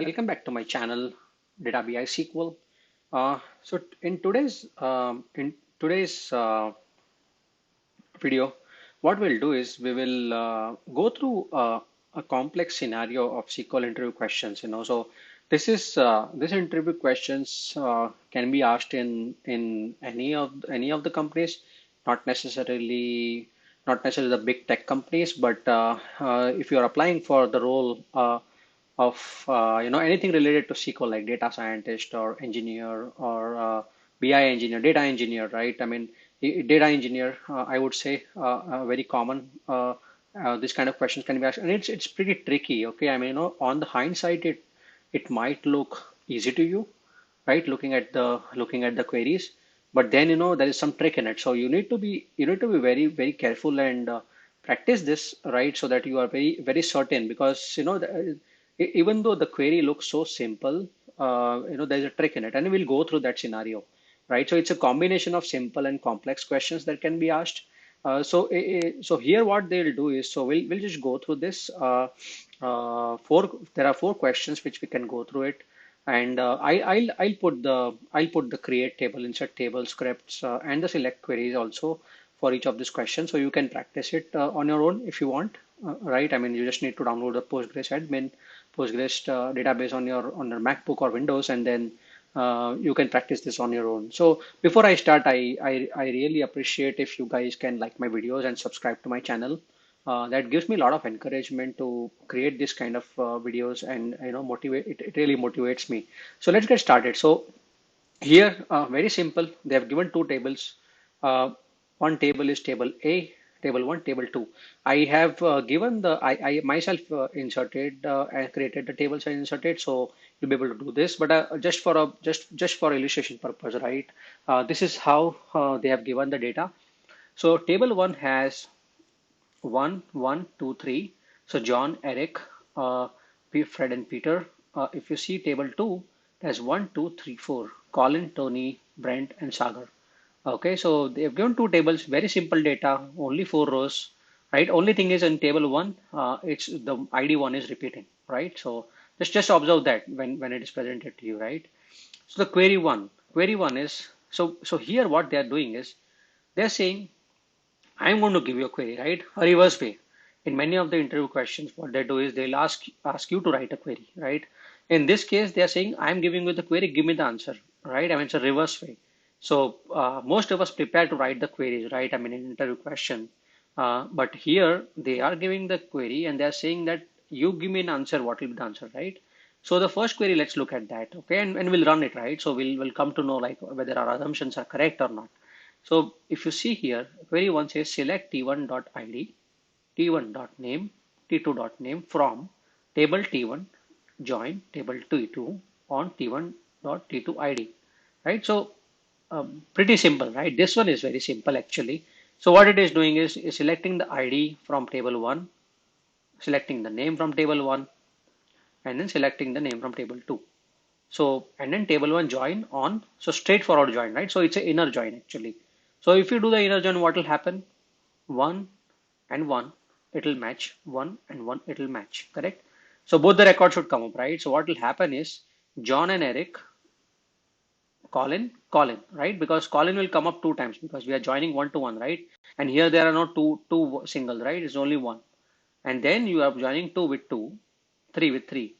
Welcome back to my channel, Data BI SQL. So in today's video, what we'll do is we will go through a complex scenario of SQL interview questions. So this interview questions can be asked in any of the companies, not necessarily not necessarily the big tech companies, but if you are applying for the role of anything related to SQL like data scientist or engineer or BI engineer, data engineer, right? I mean, data engineer, I would say, very common. This kind of questions can be asked, and it's pretty tricky. Okay, I mean, on the hindsight, it might look easy to you, right? Looking at the queries, but then there is some trick in it. So you need to be very very careful and practice this, right? So that you are very very certain, because even though the query looks so simple, there's a trick in it, and we'll go through that scenario, right? So it's a combination of simple and complex questions that can be asked. So here what they'll do is, so we'll just go through this. There are four questions which we can go through it, and I'll put the create table, insert table scripts, and the select queries also for each of these questions, so you can practice it on your own if you want, right? I mean, you just need to download the Postgres admin, Postgres database on your MacBook or Windows, and then you can practice this on your own. So before I start, I really appreciate if you guys can like my videos and subscribe to my channel. That gives me a lot of encouragement to create this kind of videos, and motivate it really motivates me. So let's get started. So here, very simple. They have given two tables. One table is table A, table one, table two. I have given I myself inserted and created the tables I inserted, so you'll be able to do this. But just for illustration purpose, right? This is how they have given the data. So table one has 1, 1, 2, 3. So John, Eric, Fred, and Peter. If you see table 2, there's 1, 2, 3, 4. Colin, Tony, Brent, and Sagar. Okay, so they have given two tables, very simple data, only four rows, right? Only thing is in table 1, it's the ID 1 is repeating, right? So just observe that when it is presented to you, right? So the query one is, so here what they are doing is they're saying, I'm going to give you a query, right? A reverse way. In many of the interview questions, what they do is they'll ask you to write a query, right? In this case, they are saying, I'm giving you the query, give me the answer, right? I mean, it's a reverse way. So most of us prepare to write the queries, right? I mean, in interview question. But here they are giving the query and they're saying that you give me an answer, what will be the answer, right? So the first query, let's look at that, okay? And we'll run it, right? So we'll come to know like whether our assumptions are correct or not. So if you see here, query one says select t1.id, t1.name, t2.name from table t1, join table t2 on t1.t2 id, right? So pretty simple, right? This one is very simple actually. So what it is doing is selecting the id from table 1, selecting the name from table 1, and then selecting the name from table 2. So, and then table 1 join on, so straightforward join, right? So it's an inner join actually. So if you do the inner join, what will happen? 1 and 1, it will match. 1 and 1, it will match, correct? So both the records should come up, right? So what will happen is John and Eric, Colin, right? Because Colin will come up two times because we are joining one to one, right? And here there are not two singles, right? It's only one. And then you are joining two with two, three with three.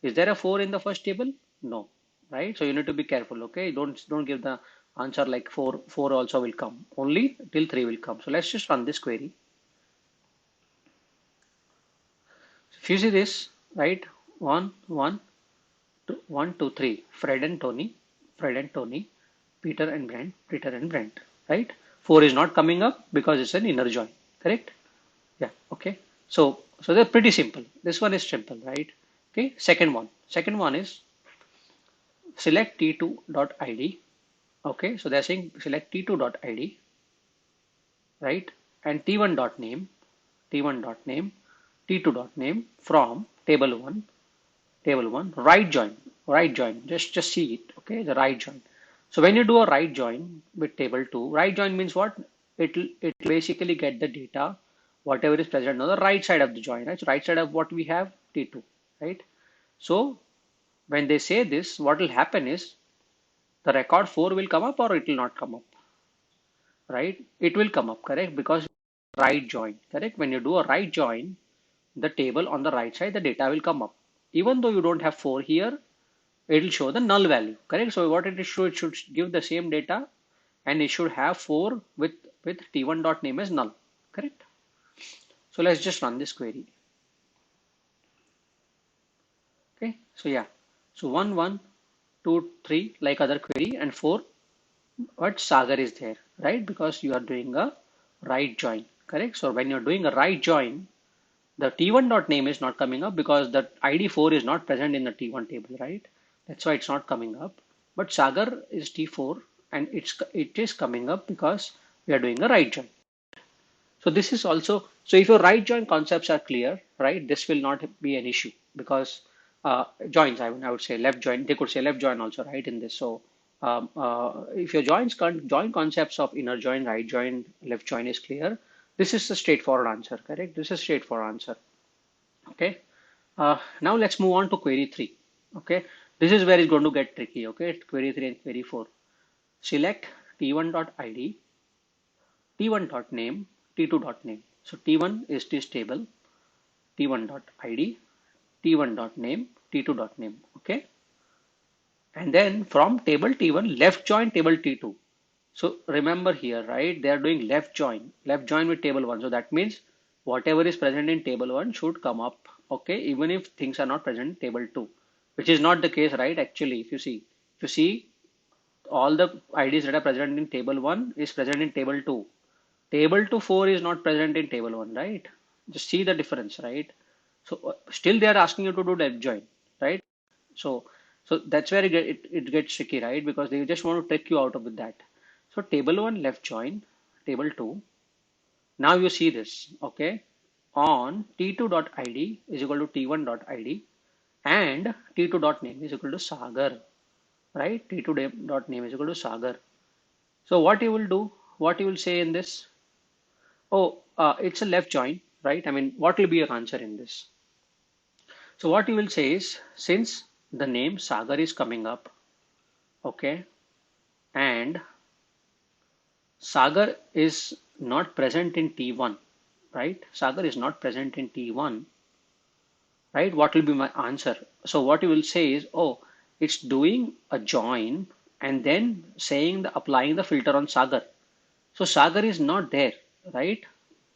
Is there a four in the first table? No, right? So you need to be careful, okay? Don't give the answer like four also will come. Only till three will come. So let's just run this query. If you see this, right? One, one, two, one, two, three. Fred and Tony, Peter and Brent, right? Four is not coming up because it's an inner join, correct? Yeah, okay. So they're pretty simple. This one is simple, right? Okay, second one is select t2.id. Okay, so they're saying select t2.id, right? And t1.name, t1.name, t2.name from table one, right join. Just see it, okay? The right join. So when you do a right join with table two, right join means what? It basically get the data, whatever is present on the right side of the join, right? So right side of what we have, t2, right? So when they say this, what will happen is the record 4 will come up or it will not come up, right? It will come up, correct? Because right join, correct? When you do a right join, the table on the right side, the data will come up. Even though you don't have 4 here, it will show the null value, correct? So what it should give the same data and it should have 4 with t1 dot name as null, correct? So let's just run this query. Okay, so yeah, so 1 1 2 3 like other query, and 4 but Sagar is there, right? Because you are doing a right join, correct? So when you're doing a right join, the t1 dot name is not coming up because the id 4 is not present in the t1 table, right? That's why it's not coming up. But Sagar is t4 and it is coming up because we are doing a right join. So this is also, so if your right join concepts are clear, right, this will not be an issue because joins, I would say left join, they could say left join also, right, in this. So if your join concepts of inner join, right join, left join is clear, this is a straightforward answer, correct? This is a straightforward answer. Okay. Now let's move on to query 3. Okay. This is where it's going to get tricky. Okay. Query 3 and query 4. Select t1.id, t1.name, t2.name. So t1 is this table, t1.id, t1.name, t2.name. Okay. And then from table t1, left join table t2. So remember here, right? They are doing left join with table 1. So that means whatever is present in table 1 should come up. Okay. Even if things are not present in table 2, which is not the case, right? Actually, if you see all the IDs that are present in table 1 is present in table 2. Table 2 4 is not present in table 1, right? Just see the difference, right? So still they are asking you to do left join, right? So that's where it gets tricky, right? Because they just want to trick you out of with that. So table 1 left join, table 2. Now you see this, okay? On t2.id is equal to t1.id and t2.name is equal to Sagar, right? T2.name is equal to Sagar. So what you will do, what you will say in this? Oh, it's a left join, right? I mean, what will be your answer in this? So what you will say is, since the name Sagar is coming up, okay, and Sagar is not present in T1, right? Sagar is not present in T1, right? What will be my answer? So what you will say is, oh, it's doing a join and then saying applying the filter on Sagar. So Sagar is not there, right?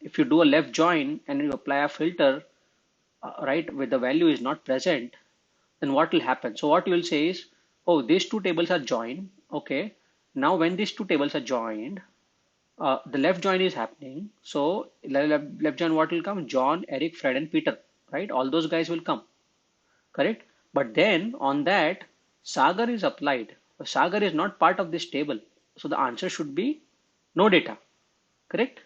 If you do a left join and you apply a filter, right, where the value is not present, then what will happen? So what you will say is, oh, these two tables are joined. Okay. Now when these two tables are joined, the left join is happening. So left join, what will come? John, Eric, Fred, and Peter, right? All those guys will come, correct? But then on that, Sagar is applied. Sagar is not part of this table. So the answer should be no data, correct?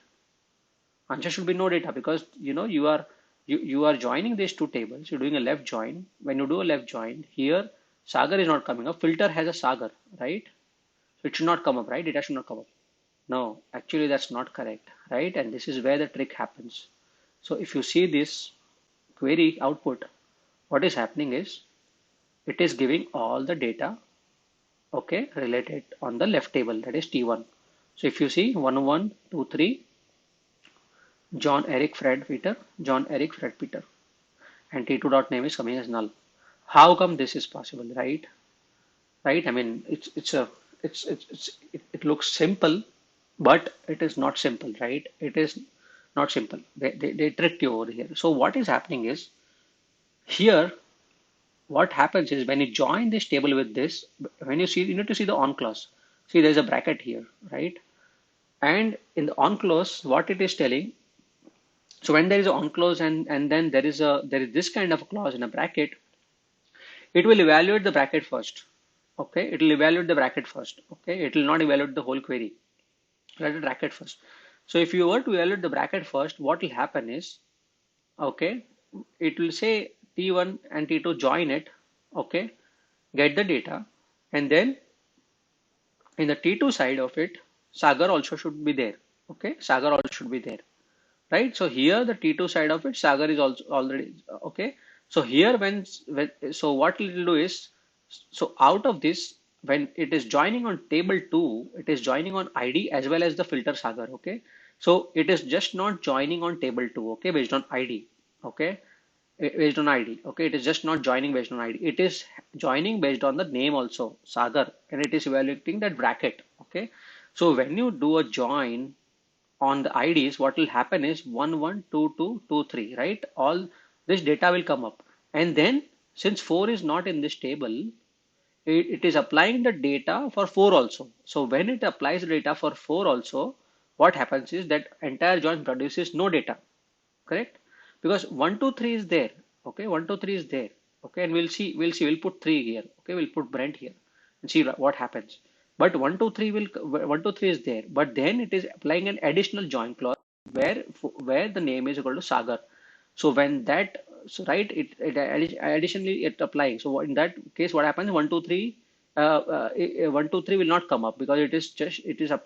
Answer should be no data because you are joining these two tables. You're doing a left join. When you do a left join here, Sagar is not coming up. Filter has a Sagar, right? So it should not come up, right? Data should not come up. No, actually that's not correct, right? And this is where the trick happens. So if you see this query output, what is happening is it is giving all the data, okay, related on the left table, that is T1. So if you see 1 1 2 3, John, Eric, Fred, Peter, John, Eric, Fred, Peter, and T2 dot name is coming as null. How come this is possible, right? Right? I mean, it looks simple, but it is not simple, right? It is not simple. They tricked you over here. So what is happening is here, what happens is when you join this table with this, when you see, you need to see the on clause. See, there's a bracket here, right? And in the on clause, what it is telling, so when there is an on clause and then there is this kind of a clause in a bracket, it will evaluate the bracket first. Okay, it will evaluate the bracket first. Okay, it will not evaluate the whole query. Let it bracket first. So if you were to evaluate the bracket first, what will happen is, okay, it will say T1 and T2 join it, okay, get the data, and then in the T2 side of it, Sagar also should be there. Okay, Sagar also should be there, right? So here the T2 side of it, Sagar is also already okay. So here so what it will do is So out of this, when it is joining on table 2, it is joining on ID as well as the filter Sagar. Okay. So it is just not joining on table 2. Okay. Based on ID. Okay. Based on ID. Okay. It is just not joining based on ID. It is joining based on the name also, Sagar, and it is evaluating that bracket. Okay. So when you do a join on the IDs, what will happen is 1, 1, 2, 2, 2, 3, right? All this data will come up. And then since 4 is not in this table, it is applying the data for 4 also. So when it applies the data for 4 also, what happens is that entire join produces no data, correct? Because 1, 2, 3 is there. Okay, 1, 2, 3 is there. Okay, and we'll put 3 here. Okay, we'll put Brent here and see what happens. But 1, 2, 3 will 1, 2, 3 is there. But then it is applying an additional join clause where the name is equal to Sagar. So when that, so right, additionally it applying. So in that case, what happens? 1, 2, 3, 1, 2, 3 will not come up because it is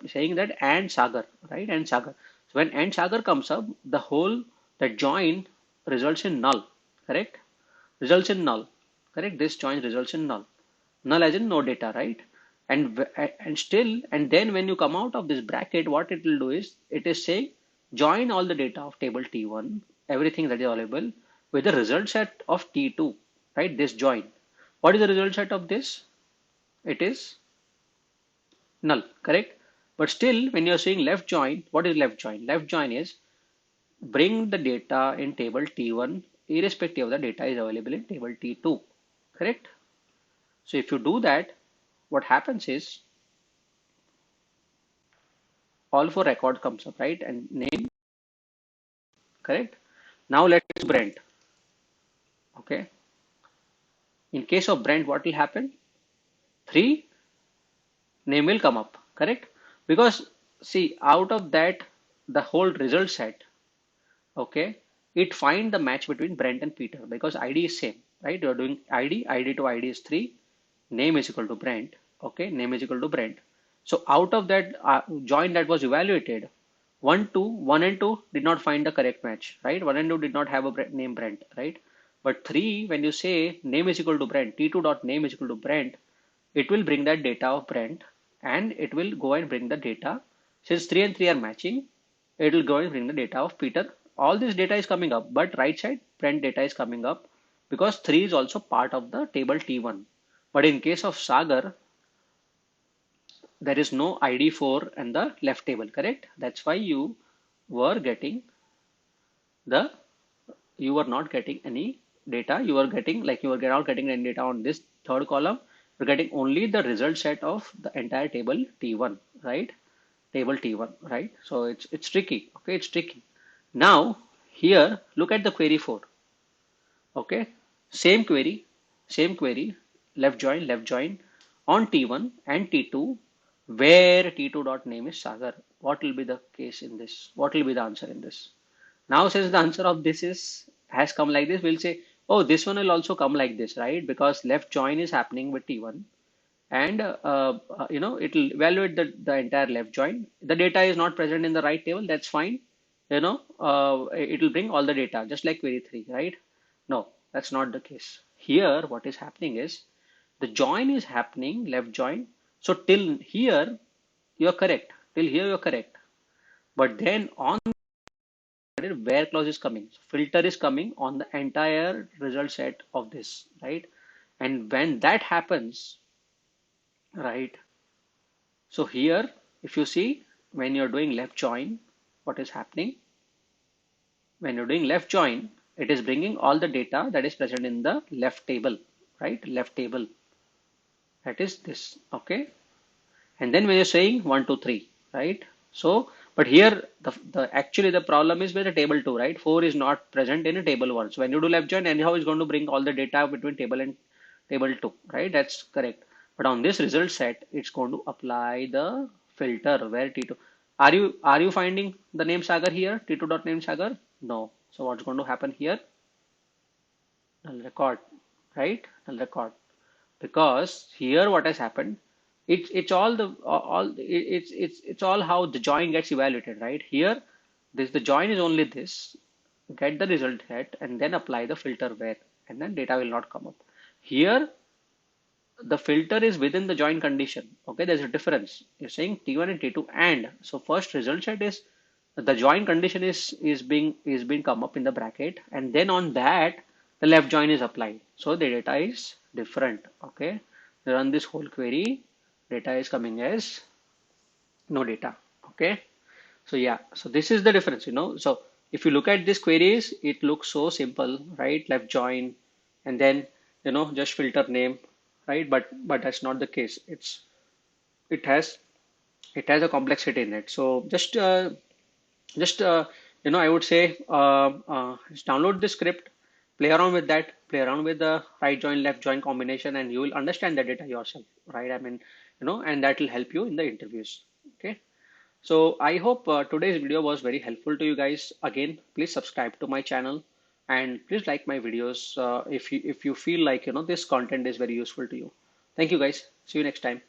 saying that and Sagar, right? And Sagar. So when and Sagar comes up, that join results in null, correct? Results in null, correct? This join results in null. Null as in no data, right? And then when you come out of this bracket, what it will do is it is saying join all the data of table T1, everything that is available with the result set of T2, right? This join. What is the result set of this? It is null, correct? But still, when you're saying left join, what is left join? Left join is bring the data in table T1 irrespective of the data is available in table T2, correct? So if you do that, what happens is all four record comes up, right? And name, correct? Now let's Brent. Okay. In case of Brent, what will happen? Three name will come up, correct? Because see, out of that, the whole result set, okay, it find the match between Brent and Peter because ID is same, right? You're doing ID to ID is 3, name is equal to Brent, okay, name is equal to Brent. So out of that join that was evaluated, 1 and 2 did not find the correct match, right? 1 and 2 did not have a name Brent, right? But 3, when you say name is equal to Brent, T2 dot name is equal to Brent, it will bring that data of Brent and it will go and bring the data. Since 3 and 3 are matching, it will go and bring the data of Peter. All this data is coming up, but right side Brent data is coming up because 3 is also part of the table T1. But in case of Sagar, there is no ID 4 and the left table, correct? That's why were getting the you were not getting any data. You were getting like you were not getting any data on this third column. You're getting only the result set of the entire table T1, right? Table T1, right? So it's tricky. Okay, it's tricky. Now here, look at the query 4. Okay, same query, left join on T1 and T2, where T2 dot name is Sagar. What will be the case in this? What will be the answer in this? Now, since the answer of this is has come like this, we'll say, oh, this one will also come like this, right? Because left join is happening with T1, and it will evaluate the entire left join. The data is not present in the right table. That's fine. It will bring all the data, just like query 3, right? No, that's not the case. Here, what is happening is the join is happening, left join. So till here, you're correct. Till here, you're correct. But then on where clause is coming. So filter is coming on the entire result set of this, right? And when that happens, right? So here, if you see, when you're doing left join, what is happening? When you're doing left join, it is bringing all the data that is present in the left table, right? Left table. That is this, okay? And then when you're saying 1, 2, 3, right? So, but here actually the problem is with the table 2, right? 4 is not present in a table 1. So when you do left join, anyhow it's going to bring all the data between table and table 2, right? That's correct. But on this result set, it's going to apply the filter where T2. Are you finding the name Sagar here? T2 dot name Sagar? No. So what's going to happen here? Null record, right? Null record. Because here what has happened, it's all the all it's all how the join gets evaluated, right? Here the join is only this, get the result set and then apply the filter where, and then data will not come up. Here the filter is within the join condition. Okay, there's a difference. You're saying T1 and T2 and so first result set is the join condition is being come up in the bracket, and then on that the left join is applied. So the data is different. Okay, run this whole query, data is coming as no data. Okay, so yeah, so this is the difference. So if you look at these queries, it looks so simple, right? Left join, and then just filter name, right? But that's not the case. It has it has a complexity in it. So just I would say just download the script, play around with that, play around with the right join, left join combination, and you will understand the data yourself, right? I mean, and that will help you in the interviews. Okay. So I hope today's video was very helpful to you guys. Again, please subscribe to my channel and please like my videos if you feel like this content is very useful to you. Thank you guys. See you next time.